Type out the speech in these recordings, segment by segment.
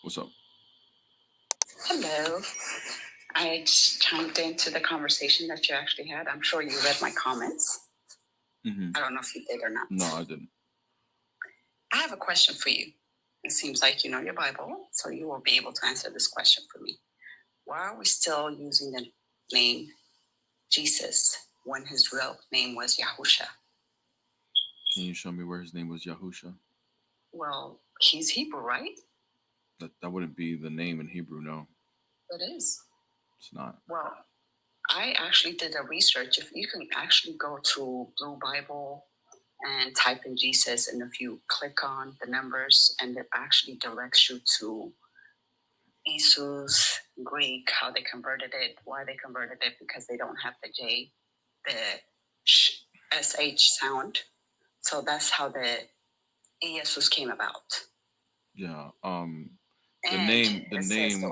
What's up? Hello. I just chimed into the conversation that you actually had. I'm sure you read my comments. Mm-hmm. I don't know if you did or not. No, I didn't. I have a question for you. It seems like you know your Bible, so you will be able to answer this question for me. Why are we still using the name Jesus when his real name was Yahusha? Can you show me where his name was Yahusha? Well, he's Hebrew, right? That wouldn't be the name in Hebrew, no. It is. It's not. Well, I actually did a research. If you can actually go to Blue Bible and type in Jesus, and if you click on the numbers, and it actually directs you to Jesus Greek, how they converted it, why they converted it, because they don't have the J, the SH sound. So that's how the Jesus came about. Yeah. The name the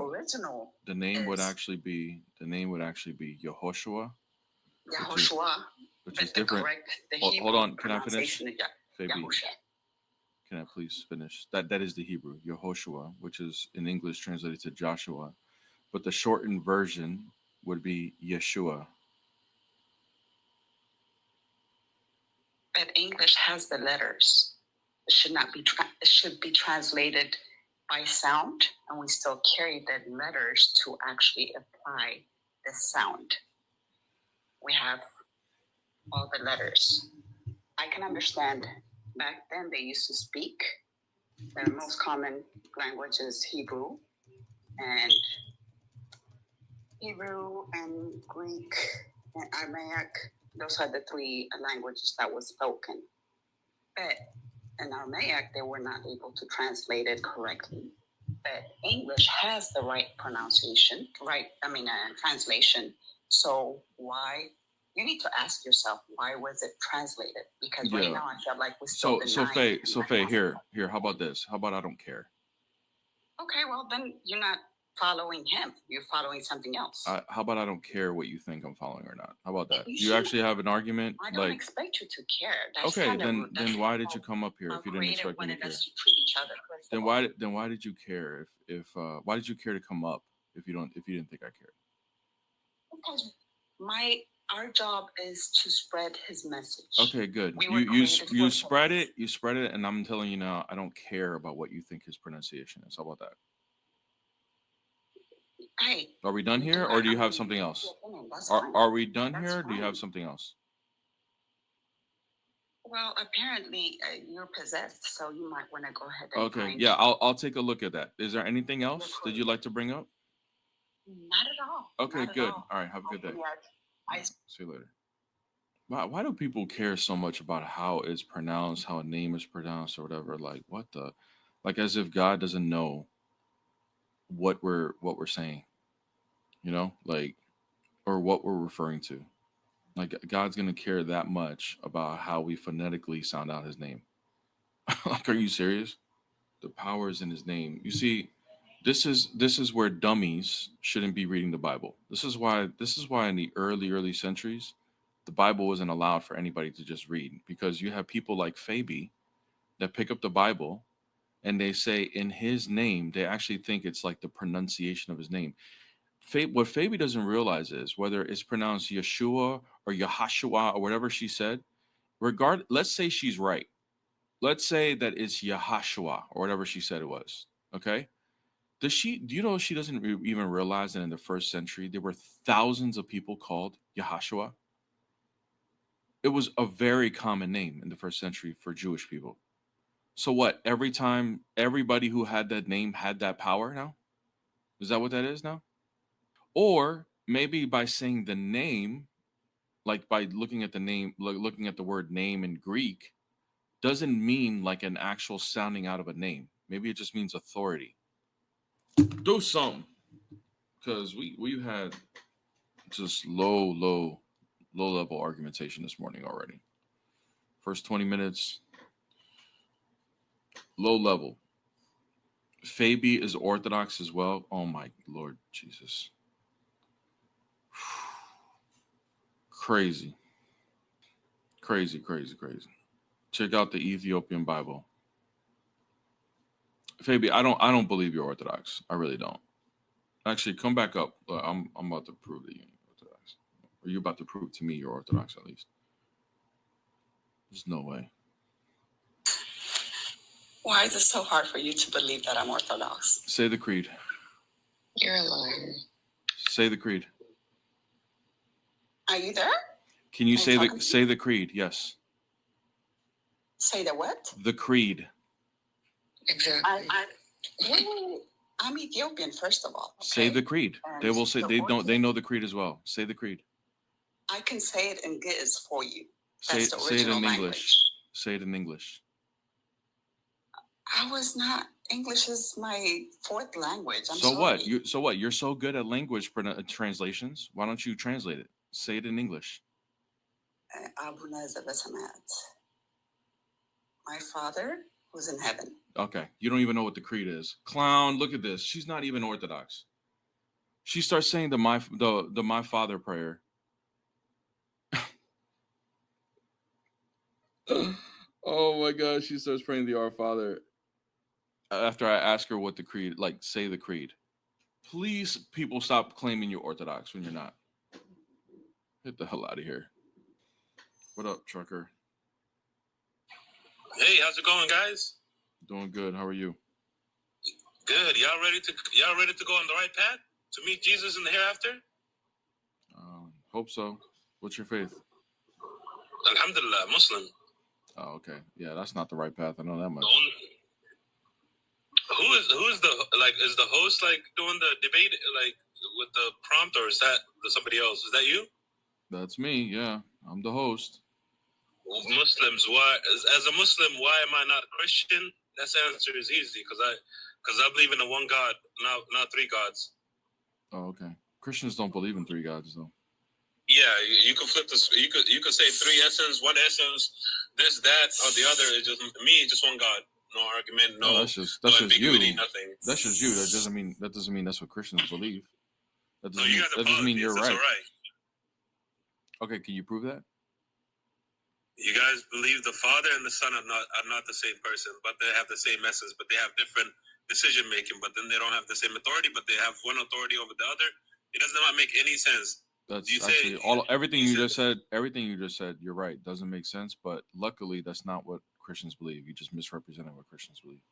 original. The name would actually be Yehoshua. Yahushua. Which is different. Hold on, can I finish? Fabi, can I please finish? That is the Hebrew, Yehoshua, which is in English translated to Joshua. But the shortened version would be Yeshua. But English has the letters. It should not be. It should be translated by sound, and we still carry the letters to actually apply the sound. We have all the letters. I can understand. Back then, they used to speak. The most common language is Hebrew and Greek and Aramaic. Those are the three languages that was spoken. But in Aramaic, they were not able to translate it correctly. But English has the right pronunciation, translation. So why? You need to ask yourself, why was it translated? Because right now I feel like we're still denying. So Faye, here. How about this? How about I don't care? Okay, well then you're not following him. You're following something else. How about I don't care what you think I'm following or not? How about that? You actually have an argument? I don't expect you to care. That's okay, then why did you come up here if you didn't expect me to care? To treat each other. Then why did you care if why did you care to come up if you didn't think I cared? Because our job is to spread his message. Okay, good. You spread it, and I'm telling you now, I don't care about what you think his pronunciation is. How about that? Hey, are we done here, or do you have something else? Are we done here? Or do you have something else? Well, apparently you're possessed, so you might want to go ahead. Okay, yeah, I'll take a look at that. Is there anything else that you'd like to bring up? Not at all. Okay, good. All right, have a good day. See you later. Why do people care so much about how it's pronounced, how a name is pronounced, or whatever? Like, what the, like, as if God doesn't know what we're saying, you know, like, or what we're referring to. Like, God's gonna care that much about how we phonetically sound out His name. Like, are you serious? The power is in His name. You see, this is where dummies shouldn't be reading the Bible. This is why in the early centuries, the Bible wasn't allowed for anybody to just read, because you have people like Fabi that pick up the Bible and they say in His name. They actually think it's like the pronunciation of His name. What Fabi doesn't realize is whether it's pronounced Yeshua or Yahashua or whatever she said. Let's say she's right. Let's say that it's Yahashua or whatever she said it was. Okay. Do you know she doesn't even realize that in the first century there were thousands of people called Yahashua? It was a very common name in the first century for Jewish people. So what? Every time everybody who had that name had that power now? Is that what that is now? Or maybe by saying the name, like by looking at the name, looking at the word name in Greek, doesn't mean like an actual sounding out of a name. Maybe it just means authority. Do something. Because we've had just low level argumentation this morning already. First 20 minutes, low level. Fabi is Orthodox as well. Oh my Lord Jesus. Crazy. Check out the Ethiopian Bible. Fabi, I don't believe you're Orthodox. I really don't. Actually, come back up. I'm about to prove that you're Orthodox. Or you're about to prove to me you're Orthodox, at least. There's no way. Why is it so hard for you to believe that I'm Orthodox? Say the creed. You're a liar. Say the creed. Are you there? Can you say the creed? Yes. Say the what? The creed. Exactly. I'm Ethiopian, first of all. Okay? Say the creed. And they will say they know the creed as well. Say the creed. I can say it in Giz for you. Say it in English. Say it in English. I was not. English is my fourth language. I'm so sorry. What? You're so good at language translations. Why don't you translate it? Say it in English. My Father who's in heaven. Okay, you don't even know what the creed is. Clown, look at this. She's not even Orthodox. She starts saying the my Father prayer. Oh my gosh, she starts praying the Our Father. After I ask her what the creed, like, say the creed. Please, people, stop claiming you're Orthodox when you're not. Get the hell out of here. What up, trucker? Hey, how's it going, guys? Doing good. How are you? Good. Y'all ready to go on the right path to meet Jesus in the hereafter? Hope so. What's your faith? Alhamdulillah, Muslim. Oh, okay. Yeah, that's not the right path. I know that much. Who is the host like doing the debate like with the prompt, or is that somebody else? Is that you? That's me. Yeah, I'm the host. Muslims, why? As a Muslim, why am I not Christian? That answer is easy because I believe in a one God, not three gods. Oh, okay. Christians don't believe in three gods, though. Yeah, you could flip this. You could say three essence, one essence, this, that, or the other. It's just me, just one God. No argument. No, that's just ambiguity, you. Nothing. That's just you. That doesn't mean that's what Christians believe. That doesn't mean you're right. All right. Okay, can you prove that? You guys believe the Father and the Son are not the same person, but they have the same essence, but they have different decision making, but then they don't have the same authority, but they have one authority over the other. It does not make any sense. That's actually everything you just said. Everything you just said, you're right. Doesn't make sense, but luckily that's not what Christians believe. You just misrepresented what Christians believe.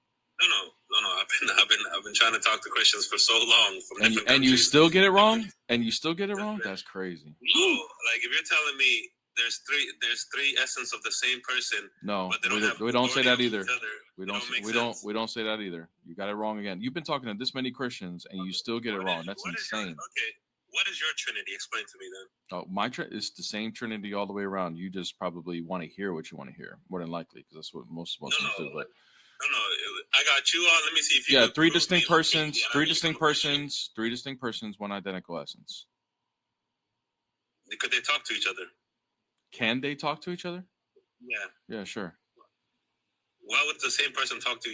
No. I've been trying to talk to Christians for so long from different countries. And you still get it wrong. And you still get it wrong. That's crazy. No, like if you're telling me there's three essence of the same person. No, but we don't say that either. We don't say that either. You got it wrong again. You've been talking to this many Christians and you still get it wrong. That's insane. Okay. What is your Trinity? Explain to me then. Oh, my is the same Trinity all the way around. You just probably want to hear what you want to hear, more than likely, because that's what most Muslims do. But no, I got you on. Let me see if you. Yeah, three distinct persons, one identical essence. Could they talk to each other? Can they talk to each other? Yeah. Yeah, sure. Why would the same person talk to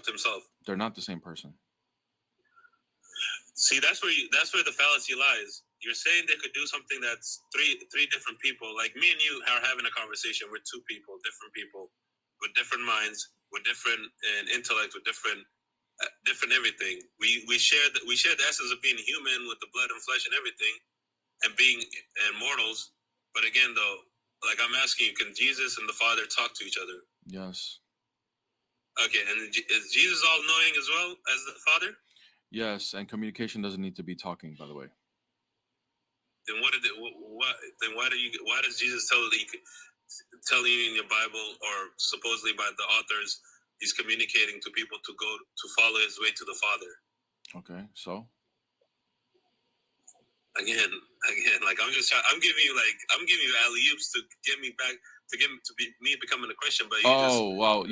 himself? They're not the same person. See, that's where the fallacy lies. You're saying they could do something that's three different people. Like me and you are having a conversation. We're two people, different people, with different minds, with different intellect, with different everything. We share the essence of being human with the blood and flesh and everything, and being mortals. But again, though, like I'm asking you, can Jesus and the Father talk to each other? Yes. Okay, and is Jesus all knowing as well as the Father? Yes, and communication doesn't need to be talking, by the way. Then why does Jesus tell you in your Bible, or supposedly by the authors, he's communicating to people to go to follow his way to the Father? Okay, so again, like I'm giving you alley-oops to get me back to be me becoming a Christian, but yeah. Well,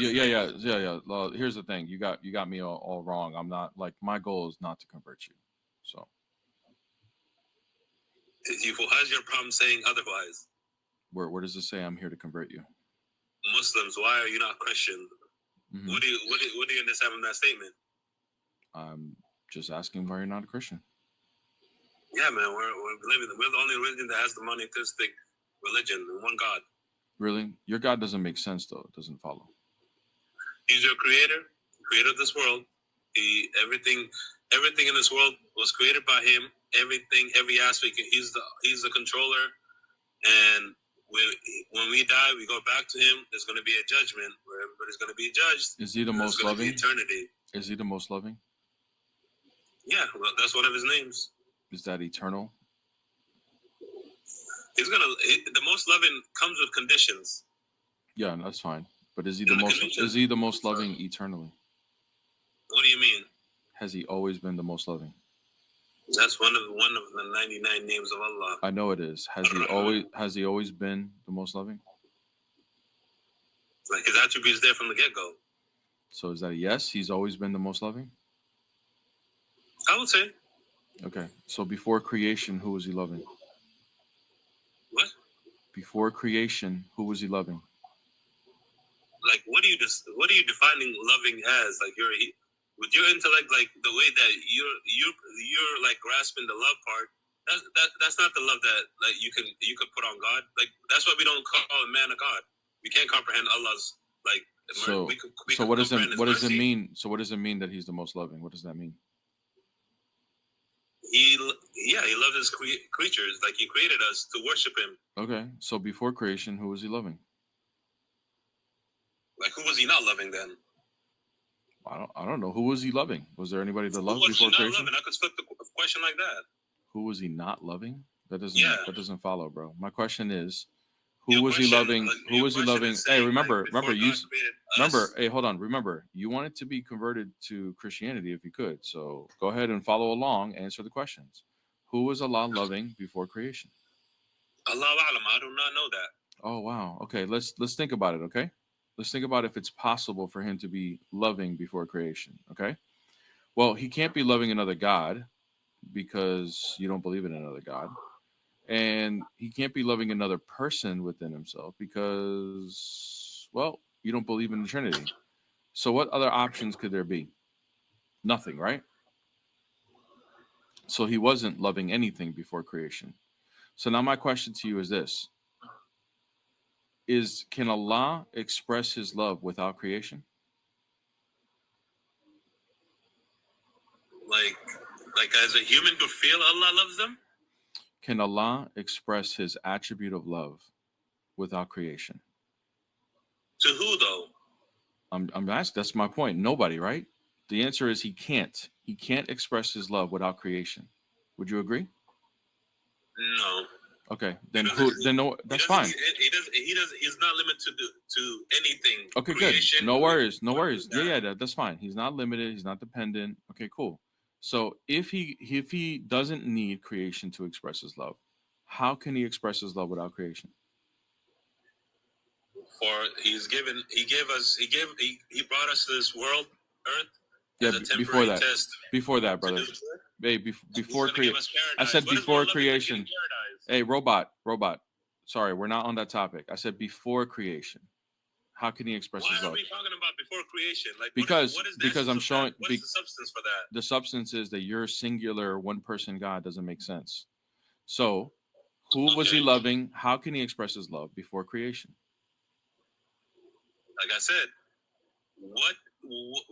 here's the thing: you got me all wrong. I'm not, like, my goal is not to convert you. So, how's your problem saying otherwise? Where does it say I'm here to convert you? Muslims, why are you not Christian? Mm-hmm. What do you understand from that statement? I'm just asking why you're not a Christian. Yeah, man, we're the only religion that has the monotheistic religion, one God. Really? Your God doesn't make sense, though. It doesn't follow. He's your creator of this world. Everything in this world was created by him. Everything, every aspect. He's the controller. And when we die, we go back to him. There's going to be a judgment where everybody's going to be judged. Is he the most loving? Eternity. Is he the most loving? Yeah, well, that's one of his names. Is that eternal? The most loving comes with conditions. Yeah, that's fine. But is he the most loving eternally? What do you mean? Has he always been the most loving? That's one of the 99 names of Allah. I know it is. Has he always been the most loving? Like his attributes there from the get-go. So is that a yes? He's always been the most loving? I would say. Okay. So before creation, who was he loving? What? Before creation, who was he loving? Like, what are you defining loving as? Like, with your intellect, like the way that you're like grasping the love part. That's not the love that like you could put on God. Like that's why we don't call a man a God. We can't comprehend Allah's like. So what does it mean? So what does it mean that he's the most loving? What does that mean? He loves his creatures, like he created us to worship him. Okay, so before creation, who was he loving? Like who was he not loving then? I don't know. Who was he loving? Was there anybody to love before creation? I could flip the question like that. Who was he not loving? That doesn't follow, bro. My question is, who was he loving? Who was he loving? Hey, remember, hey, hold on. Remember, you wanted to be converted to Christianity if you could. So go ahead and follow along, answer the questions. Who was Allah loving before creation? Allahu A'lam, I do not know that. Oh, wow. Okay, let's think about it, okay? Let's think about if it's possible for him to be loving before creation, okay? Well, he can't be loving another God because you don't believe in another God. And he can't be loving another person within himself because, well, you don't believe in the Trinity. So what other options could there be? Nothing, right? So he wasn't loving anything before creation. So now my question to you is this. Can Allah express his love without creation? Like as a human could feel Allah loves them? Can Allah express his attribute of love without creation? To who though? I'm asking. That's my point. Nobody, right? The answer is he can't. He can't express his love without creation. Would you agree? No. Okay, then who? Then no. That's fine. He's not limited to anything. Okay, creation, good. No worries. No worries. Yeah, that's fine. He's not limited. He's not dependent. Okay, cool. So if he doesn't need creation to express his love, how can he express his love without creation? He brought us to this world, Earth. Yeah, before that, brother. Hey, before creation. I said before creation. Hey, robot. Sorry, we're not on that topic. I said before creation. How can he express his love? Why are we talking about before creation? Like because I'm showing. What's the substance for that? The substance is that your singular one-person God doesn't make sense. So, who was he loving? How can he express his love before creation? Like I said,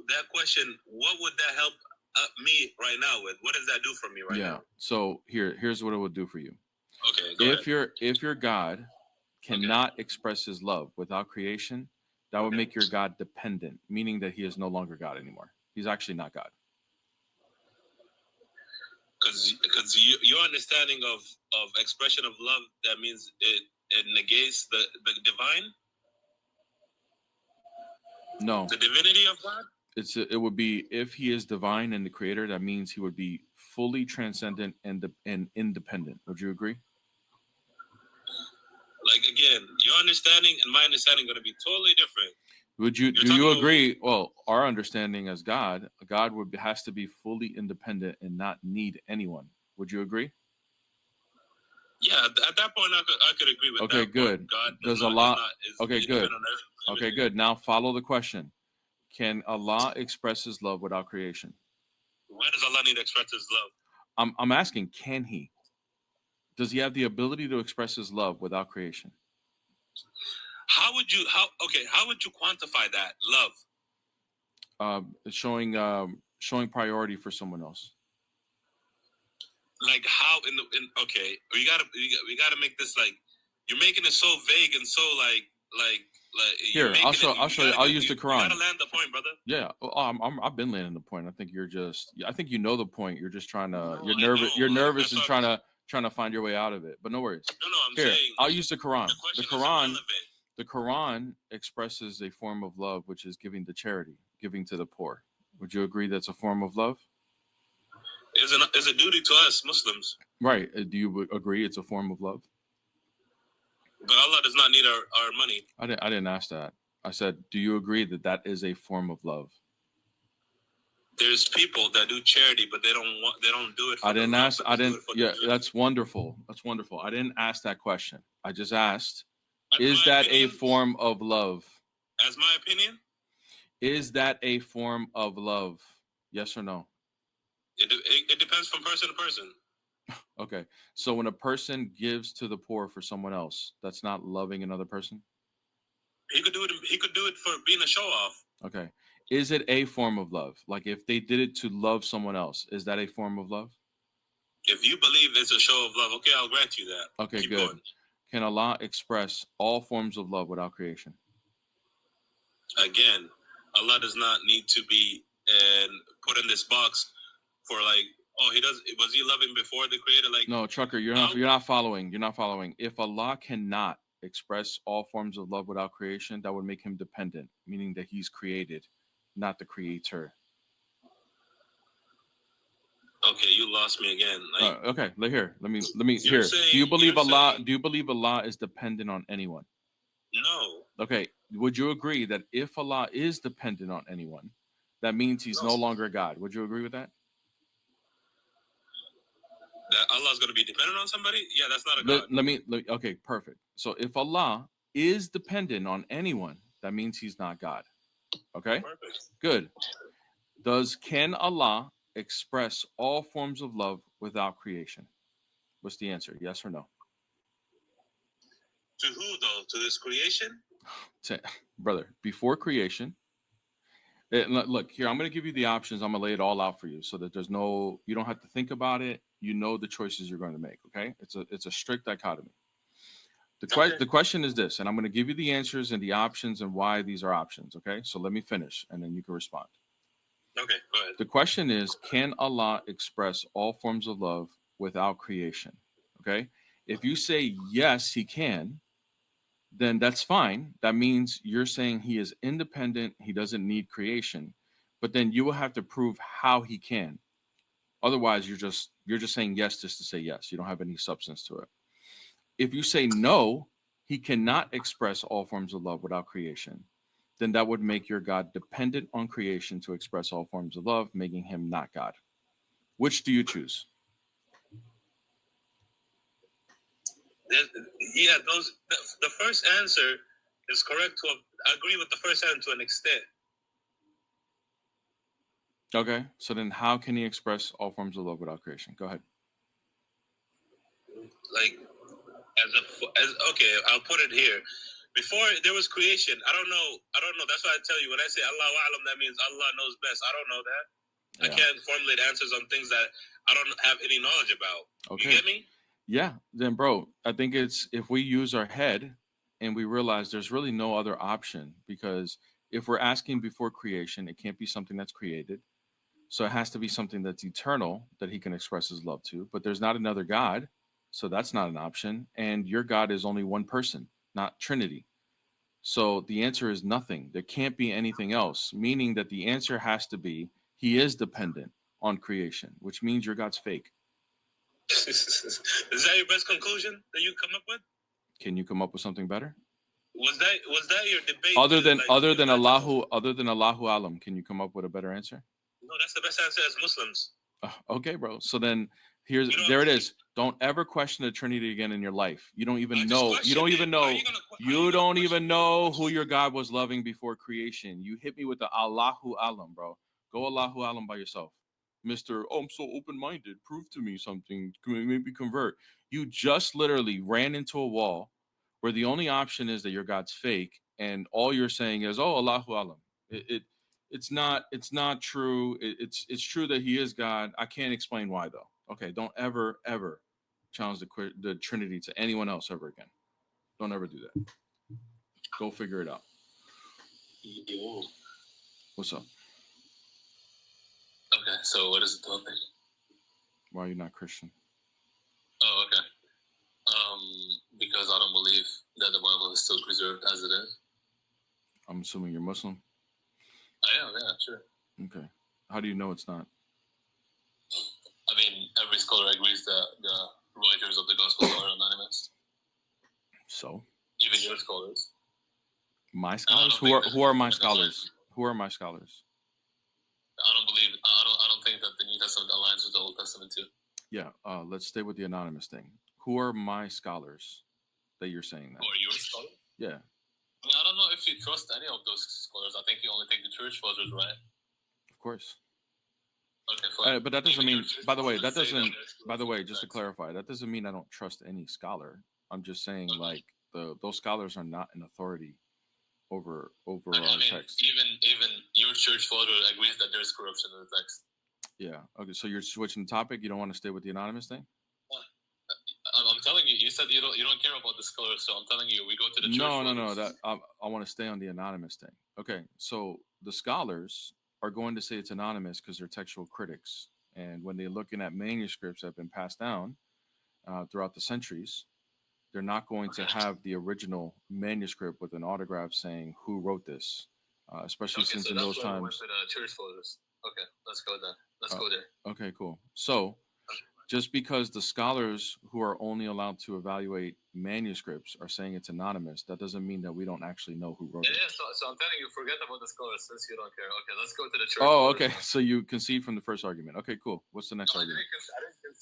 that question? What would that help me right now with? What does that do for me right now? Yeah. So here's what it would do for you. Okay. Go ahead. If your God cannot express his love without creation, that would make your God dependent, meaning that he is no longer God anymore. He's actually not God. Because your understanding of expression of love, that means it negates the divine. No. The divinity of God? It would be, if he is divine and the creator, that means he would be fully transcendent and independent. Would you agree? Like, again, your understanding and my understanding are going to be totally different. Do you agree? Well, our understanding as God has to be fully independent and not need anyone. Would you agree? Yeah, at that point, I could agree with that. Okay, good. God does Allah? Okay, good. Okay, good. Now follow the question. Can Allah express his love without creation? Why does Allah need to express his love? I'm asking, can he? Does he have the ability to express his love without creation? How would you quantify that love? Showing showing priority for someone else? Like how okay, we gotta make this like you're making it so vague and so like here. I'll show you. I'll use the Quran. You gotta land the point, brother. Yeah, I've been landing the point. I think you're just. I think you know the point. You're just trying to. No, you're nervous. You're nervous and trying to find your way out of it. But no worries. No, I'm here, saying. I'll use the Quran. The Quran expresses a form of love, which is giving to charity, giving to the poor. Would you agree that's a form of love? It's a duty to us Muslims. Right. Do you agree it's a form of love? But Allah does not need our money. I didn't ask that. I said, do you agree that that is a form of love? There's people that do charity, but they don't do it. I didn't ask. I didn't. Yeah, that's wonderful. That's wonderful. I didn't ask that question. I just asked, is that a form of love? As my opinion? Is that a form of love? Yes or no? It depends from person to person. Okay. So when a person gives to the poor for someone else, that's not loving another person? He could do it for being a show off. Okay. Is it a form of love? Like if they did it to love someone else, is that a form of love? If you believe it's a show of love, okay, I'll grant you that. Okay, Keep good. going. Can Allah express all forms of love without creation? Again, Allah does not need to be put in this box for like, oh, was he loving before the creator? Like, no, Trucker, you're not following. You're not following. If Allah cannot express all forms of love without creation, that would make him dependent, meaning that he's created, not the creator. Okay, you lost me again. Like, okay, here. Let me here. Do you believe Allah is dependent on anyone? No. Okay. Would you agree that if Allah is dependent on anyone, that means he's no longer God? Would you agree with that? That Allah is going to be dependent on somebody? Yeah, that's not a God. Okay, perfect. So if Allah is dependent on anyone, that means he's not God. Okay? Perfect. Good. Can Allah express all forms of love without creation? What's the answer? Yes or no? To who though? To this creation? Brother, before creation. Look, here, I'm going to give you the options. I'm going to lay it all out for you so that you don't have to think about it. You know the choices you're going to make, okay? It's a strict dichotomy. The question is this, and I'm going to give you the answers and the options and why these are options, okay? So let me finish, and then you can respond. Okay, go ahead. The question is, can Allah express all forms of love without creation, okay? If you say yes, he can, then that's fine. That means you're saying he is independent, he doesn't need creation, but then you will have to prove how he can. Otherwise, you're just saying yes just to say yes. You don't have any substance to it. If you say no, he cannot express all forms of love without creation, then that would make your God dependent on creation to express all forms of love, making him not God. Which do you choose? Yeah, the first answer is correct. I agree with the first answer to an extent. Okay, so then how can he express all forms of love without creation? Go ahead. Like, okay, I'll put it here. Before there was creation, I don't know. That's why I tell you, when I say Allahu A'lam, that means Allah knows best. I don't know that. Yeah. I can't formulate answers on things that I don't have any knowledge about. Okay. You get me? Yeah, then bro, I think it's if we use our head and we realize there's really no other option, because if we're asking before creation, it can't be something that's created. So it has to be something that's eternal that he can express his love to, but there's not another God. So that's not an option. And your God is only one person, not Trinity. So the answer is nothing. There can't be anything else, meaning that the answer has to be he is dependent on creation, which means your God's fake. Is that your best conclusion that you come up with? Can you come up with something better? Was that your debate? Other than Allahu Alam, can you come up with a better answer? No, that's the best answer as Muslims. Okay, bro. So then there it is. Don't ever question the Trinity again in your life. You don't even know. You don't even know who your God was loving before creation. You hit me with the Allahu Alam, bro. Go Allahu Alam by yourself. Mr. Oh, I'm so open-minded. Prove to me something. Maybe convert. You just literally ran into a wall where the only option is that your God's fake, and all you're saying is, oh, Allahu Alam. It's not true. It's true that he is God. I can't explain why though. Okay, don't ever challenge the Trinity to anyone else ever again. Don't ever do that. Go figure it out. Yo. What's up? Okay, so what is the topic? Why are you not Christian? Oh, okay. Because I don't believe that the Bible is still preserved as it is. I'm assuming you're Muslim. I am, yeah, sure. Okay. How do you know it's not? I mean, every scholar agrees that the writers of the Gospels are anonymous. So? Even your scholars. My scholars? Who are my scholars? Who are my scholars? I don't think that the New Testament aligns with the Old Testament too. Yeah, let's stay with the anonymous thing. Who are my scholars that you're saying that? Who are your scholars? Yeah. I mean, I don't know if you trust any of those scholars. I think you only take the church fathers, right? Of course. Okay, fine. But that doesn't mean, by the way, just to clarify, that doesn't mean I don't trust any scholar. I'm just saying, like, those scholars are not an authority over our text. Even your church father agrees that there's corruption in the text. Yeah. Okay. So you're switching the topic. You don't want to stay with the anonymous thing. I'm telling you. You said you don't care about the scholars, so I'm telling you, we go to the church. No. That I want to stay on the anonymous thing. Okay. So the scholars are going to say it's anonymous because they're textual critics, and when they're looking at manuscripts that have been passed down throughout the centuries, they're not going to have the original manuscript with an autograph saying who wrote this, especially since in those times. Went to the church fathers. Okay, let's go there. Let's go there. Okay, cool. So, just because the scholars who are only allowed to evaluate manuscripts are saying it's anonymous, that doesn't mean that we don't actually know who wrote it. Yeah. So I'm telling you, forget about the scholars since you don't care. Okay, let's go to the church. Oh, okay. So you concede from the first argument. Okay, cool. What's the next argument?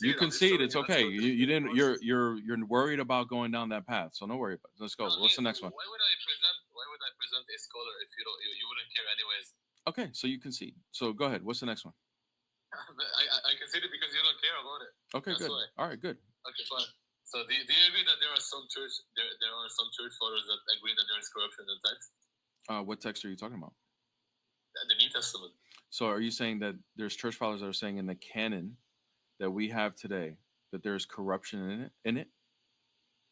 You concede. It's okay. You didn't. You're worried about going down that path. So don't worry about it. Let's go. What's the next one? Why would I present a scholar if you wouldn't care anyways? Okay, so you concede. So go ahead. What's the next one? I conceded because you don't care about it. Okay, that's good. Why. All right, good. Okay, fine. So do you agree that there are some church fathers that agree that there is corruption in the text? What text are you talking about? The New Testament. So are you saying that there's church fathers that are saying in the canon that we have today that there's corruption in it?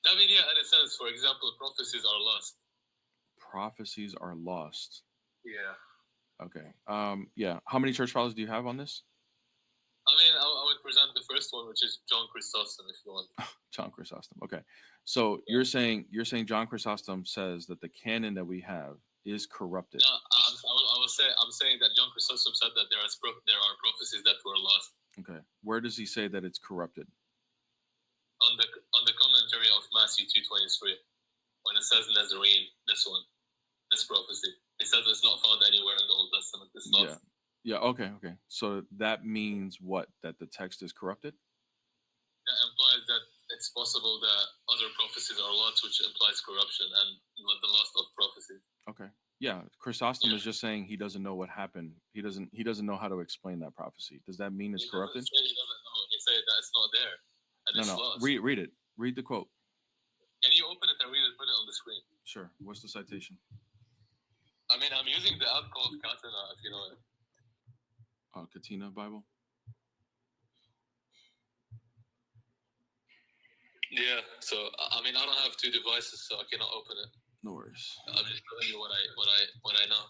I mean, yeah, in a sense. For example, prophecies are lost. Prophecies are lost. Yeah. Okay. Yeah. How many church fathers do you have on this? I mean, I would present the first one, which is John Chrysostom, if you want. John Chrysostom. Okay. So you're saying John Chrysostom says that the canon that we have is corrupted. No, I'm saying that John Chrysostom said that there are prophecies that were lost. Okay. Where does he say that it's corrupted? On the commentary of Matthew 2:23, when it says Nazarene, this prophecy, it says it's not found anywhere in the Old Testament. It's lost. Yeah. Okay. So that means what? That the text is corrupted? That implies that it's possible that other prophecies are lost, which implies corruption and the loss of prophecy. Okay. Yeah. Chrysostom is just saying he doesn't know what happened. He doesn't know how to explain that prophecy. Does that mean it's corrupted? He doesn't know. He said that it's not there. And it's lost. Read it. Read the quote. Can you open it and read it? Put it on the screen. Sure. What's the citation? I mean, I'm using the app called Katana, if you know it. Katina Bible? Yeah, so I mean, I don't have two devices, so I cannot open it. No worries. I'm just telling you what I know.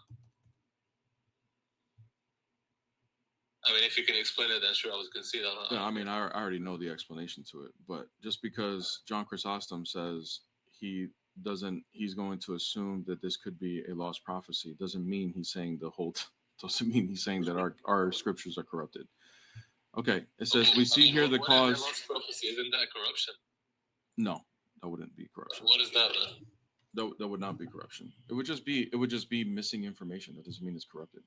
I mean, if you can explain it, then sure, I was concede. I mean, I already know the explanation to it, but just because John Chrysostom says he's going to assume that this could be a lost prophecy doesn't mean he's saying that our scriptures are corrupted. Okay, it says we see here the cause. Lost prophecy, isn't that corruption? No, that wouldn't be corruption. What is that then? That would not be corruption. It would just be missing information. That doesn't mean it's corrupted.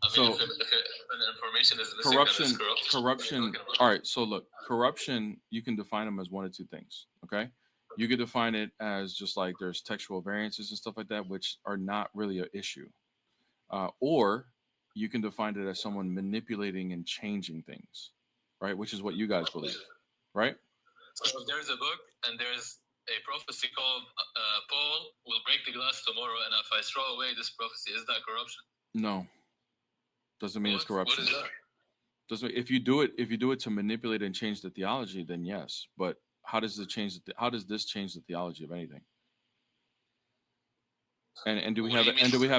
I mean, if information is missing, corruption. All right. So look, corruption. You can define them as one of two things. Okay. You could define it as just like there's textual variances and stuff like that, which are not really an issue. Or you can define it as someone manipulating and changing things, right? Which is what you guys believe, right? So if there's a book and there's a prophecy called Paul will break the glass tomorrow, and if I throw away this prophecy, is that corruption? No. Doesn't mean it's corruption. What is that? Doesn't if you do it to manipulate and change the theology, then yes. But how does this change the theology of anything? And do we have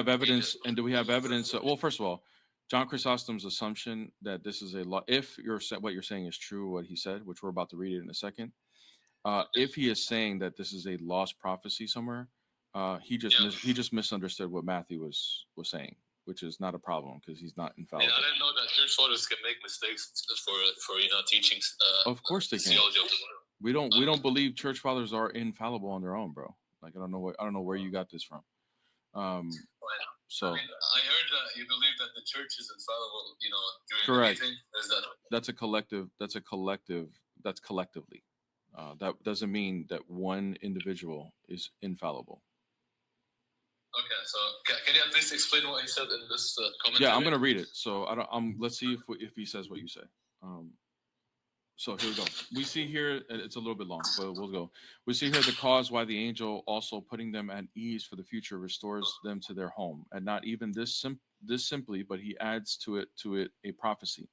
evidence? And do we have evidence? Well, first of all, John Chrysostom's assumption that this is a law. If what you're saying is true, what he said, which we're about to read it in a second. If he is saying that this is a lost prophecy somewhere, he just misunderstood what Matthew was saying, which is not a problem because he's not infallible. I didn't know that church fathers can make mistakes for teaching. Of course they can. We don't believe church fathers are infallible on their own, bro. Like I don't know where you got this from. So I heard that you believe that the church is infallible. During correct. The meeting. Is that that's a collective. That's collectively. That doesn't mean that one individual is infallible. Okay, so can you at least explain what he said in this commentary? Yeah, I'm gonna read it. So let's see if he says what you say. So here we go. We see here, it's a little bit long, but we'll go. We see here the cause why the angel, also putting them at ease for the future, restores them to their home, and not even this simply, but he adds to it a prophecy,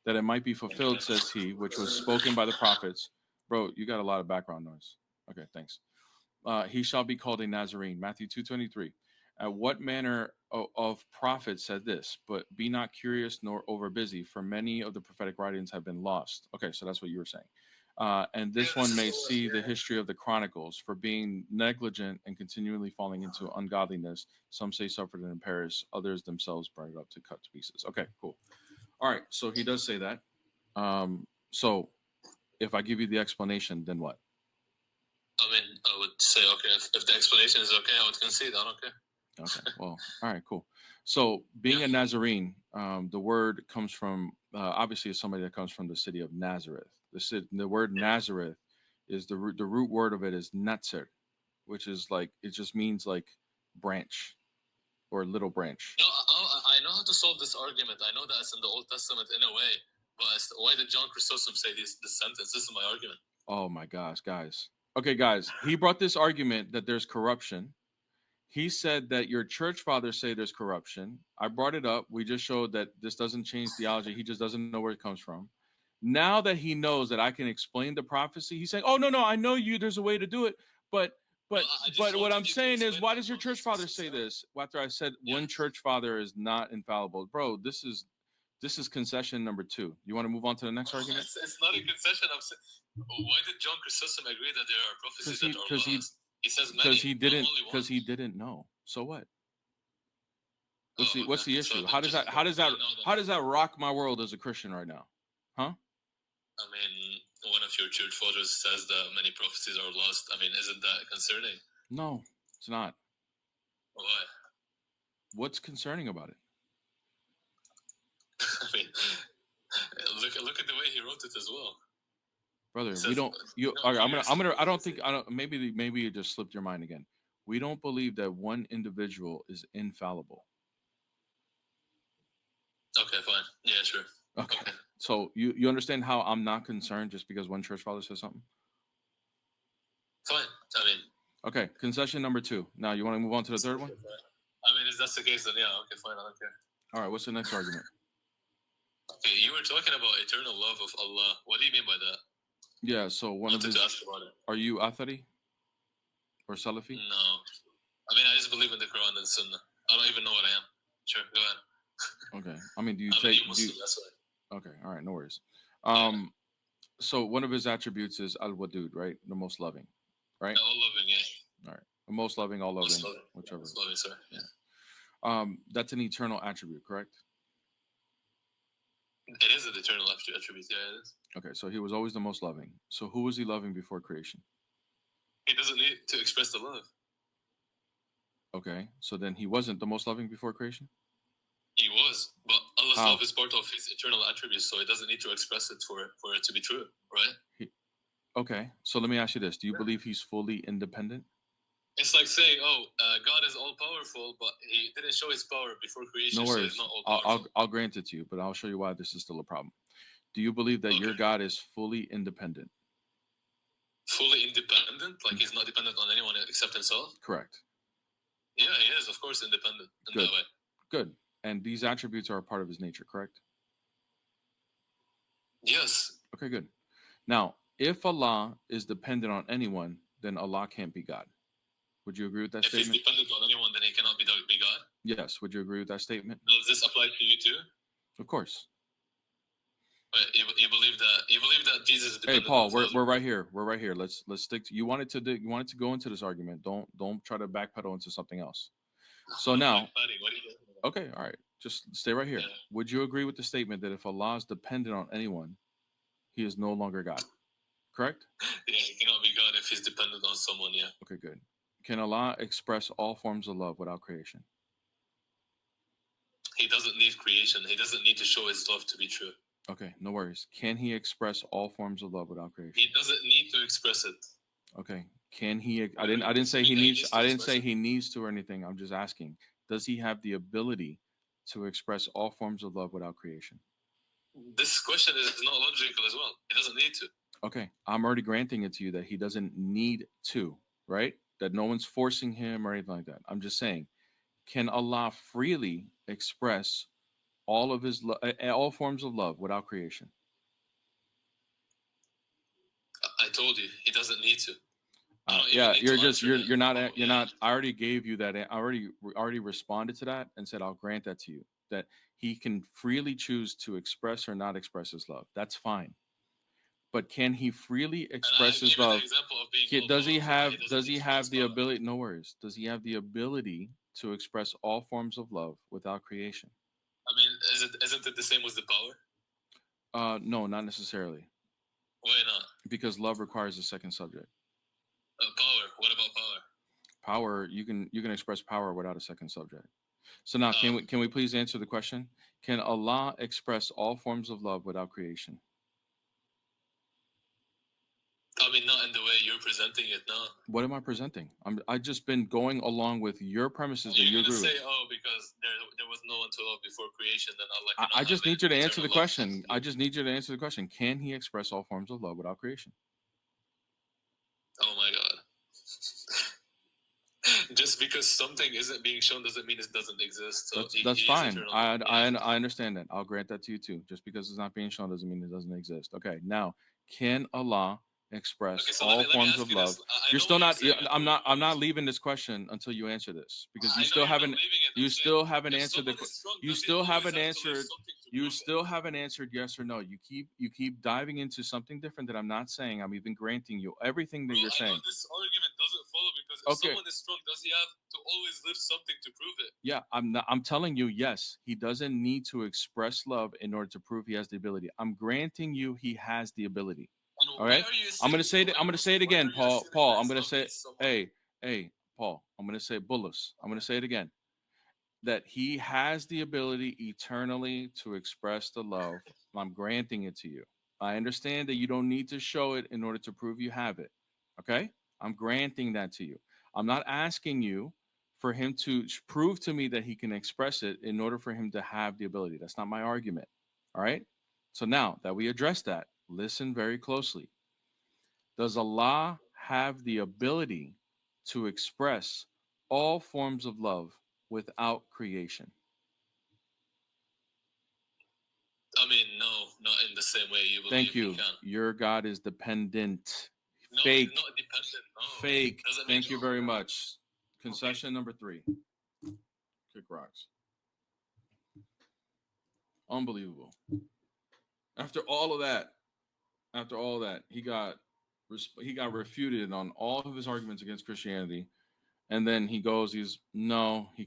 that it might be fulfilled, says he, which was spoken by the prophets. Bro, you got a lot of background noise. Okay, thanks. He shall be called a Nazarene. Matthew 2:23. What manner of prophet said this? But be not curious nor over busy, for many of the prophetic writings have been lost. Okay, so that's what you were saying. And this one may see the history of the Chronicles, for being negligent and continually falling into ungodliness. Some say suffered and perished, others themselves burned up to cut to pieces. Okay, cool. All right, so he does say that. So if I give you the explanation, then what? I mean, I would say, okay, if the explanation is okay, I would concede. I don't care. Okay, well, all right, cool. So being a Nazarene, the word comes from, obviously it's somebody that comes from the city of Nazareth. The word Nazareth is the root word of it is Netzer, which is like, it just means like branch or little branch. No, I know how to solve this argument. I know that it's in the Old Testament in a way, but why did John Chrysostom say this sentence? This is my argument. Oh my gosh, guys. Okay, guys, he brought this argument that there's corruption. He said that your church fathers say there's corruption. I brought it up. We just showed that this doesn't change theology. He just doesn't know where it comes from. Now that he knows that I can explain the prophecy, he's saying, "Oh no, I know you. There's a way to do it." But what I'm saying is, why does your church father say this? After I said one church father is not infallible, bro. This is concession number 2. You want to move on to the next argument? It's not a concession. I'm saying, why did John Chrysostom agree that there are prophecies that are lost? He says because he didn't know. So what? What's the issue? How does that rock my world as a Christian right now? Huh? I mean, one of your church fathers says that many prophecies are lost. I mean, isn't that concerning? No, it's not. Why? What's concerning about it? I mean, look at the way he wrote it as well. Brother, we don't. Maybe it just slipped your mind again. We don't believe that one individual is infallible. Okay, fine. Yeah, sure. Okay. So you understand how I'm not concerned just because one church father says something? Fine. I mean. Okay. Concession number 2. Now you want to move on to the third one? I mean, if that's the case, then yeah. Okay, fine. I don't care. All right. What's the next argument? Okay, you were talking about eternal love of Allah. What do you mean by that? Yeah, so are you Athari or Salafi? No. I mean, I just believe in the Quran and Sunnah. I don't even know what I am. Sure, go ahead. Okay. I mean, okay, all right, no worries. So one of his attributes is Al-Wadud, right? The most loving, right? Yeah, all loving, yeah. All right. The most loving, all loving, whichever. Most loving, sir. Yeah. That's an eternal attribute, correct? It is an eternal attribute, yeah, it is. Okay, so he was always the most loving. So who was he loving before creation? He doesn't need to express the love. Okay, so then he wasn't the most loving before creation? He was, but Allah's love is part of his eternal attributes, so he doesn't need to express it for it to be true, right? Okay, so let me ask you this. Do you believe he's fully independent? It's like saying, God is all-powerful, but he didn't show his power before creation, no worries. So he's not all-powerful. I'll grant it to you, but I'll show you why this is still a problem. Do you believe that your God is fully independent? Fully independent? Like he's not dependent on anyone except himself? Correct. Yeah, he is, of course, independent in that way. Good. And these attributes are a part of his nature, correct? Yes. Okay, good. Now, if Allah is dependent on anyone, then Allah can't be God. Would you agree with that If statement? he's dependent on anyone, then he cannot be God? Yes. Would you agree with that statement? Does this apply to you too? Of course. But you believe that Jesus is dependent Hey, Paul, on we're right here. We're right here. Let's stick to you wanted to go into this argument. Don't try to backpedal into something else. So now, okay, all right. Just stay right here. Yeah. Would you agree with the statement that if Allah is dependent on anyone, he is no longer God? Correct? Yeah, he cannot be God if he's dependent on someone, yeah. Okay, good. Can Allah express all forms of love without creation? He doesn't need creation. He doesn't need to show his love to be true. Okay, no worries. Can he express all forms of love without creation? He doesn't need to express it. Okay. Can he I didn't say he needs I didn't say he needs to or anything. I'm just asking. Does he have the ability to express all forms of love without creation? This question is not logical as well. He doesn't need to. Okay. I'm already granting it to you that he doesn't need to, right? That no one's forcing him or anything like that. I'm just saying, can Allah freely express all of his all forms of love without creation? I told you, he doesn't need to. Yeah, you're not. I already gave you that. I already responded to that and said I'll grant that to you, that he can freely choose to express or not express his love. That's fine. But can he freely express his love? Does he have the ability? No worries. Does he have the ability to express all forms of love without creation? I mean, isn't it the same with the power? No, not necessarily. Why not? Because love requires a second subject. Power. What about power? Power, you can express power without a second subject. So now, can we please answer the question? Can Allah express all forms of love without creation? I mean, not in the way you're presenting it now. What am I presenting? I've just been going along with your premises that you agree with. Because there was no one to love before creation, then Allah. I just need you to answer the question. I just need you to answer the question. Can he express all forms of love without creation? Oh my God. Just because something isn't being shown doesn't mean it doesn't exist. So that's fine. I understand that. I'll grant that to you too. Just because it's not being shown doesn't mean it doesn't exist. Okay. Now, can Allah express all forms of love? You're still not. I'm not leaving this question until you answer this, because you still haven't answered the. You still haven't answered. You still haven't answered yes or no. You keep diving into something different that I'm not saying. I'm even granting you everything that you're saying. This argument doesn't follow because if someone is strong, does he have to always lift something to prove it? Yeah, I'm telling you, yes, he doesn't need to express love in order to prove he has the ability. I'm granting you he has the ability. All right. I'm gonna say it again, Paul. I'm gonna say, hey, Paul. I'm gonna say, Bullis. I'm gonna say it again. That he has the ability eternally to express the love. I'm granting it to you. I understand that you don't need to show it in order to prove you have it. Okay? I'm granting that to you. I'm not asking you for him to prove to me that he can express it in order for him to have the ability. That's not my argument. All right? So now that we address that, listen very closely. Does Allah have the ability to express all forms of love without creation? I mean, no, not in the same way you believe. Thank you. Your God is dependent. No, Fake. not dependent. No. Fake. Thank you very much. Concession number 3. Kick rocks. Unbelievable. After all of that, he got refuted on all of his arguments against Christianity. And then he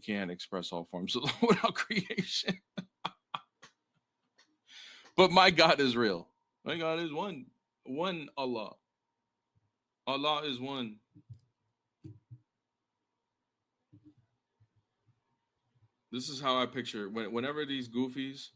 can't express all forms of love without creation. But my God is real. My God is one Allah. Allah is one. This is how I picture it. Whenever these goofies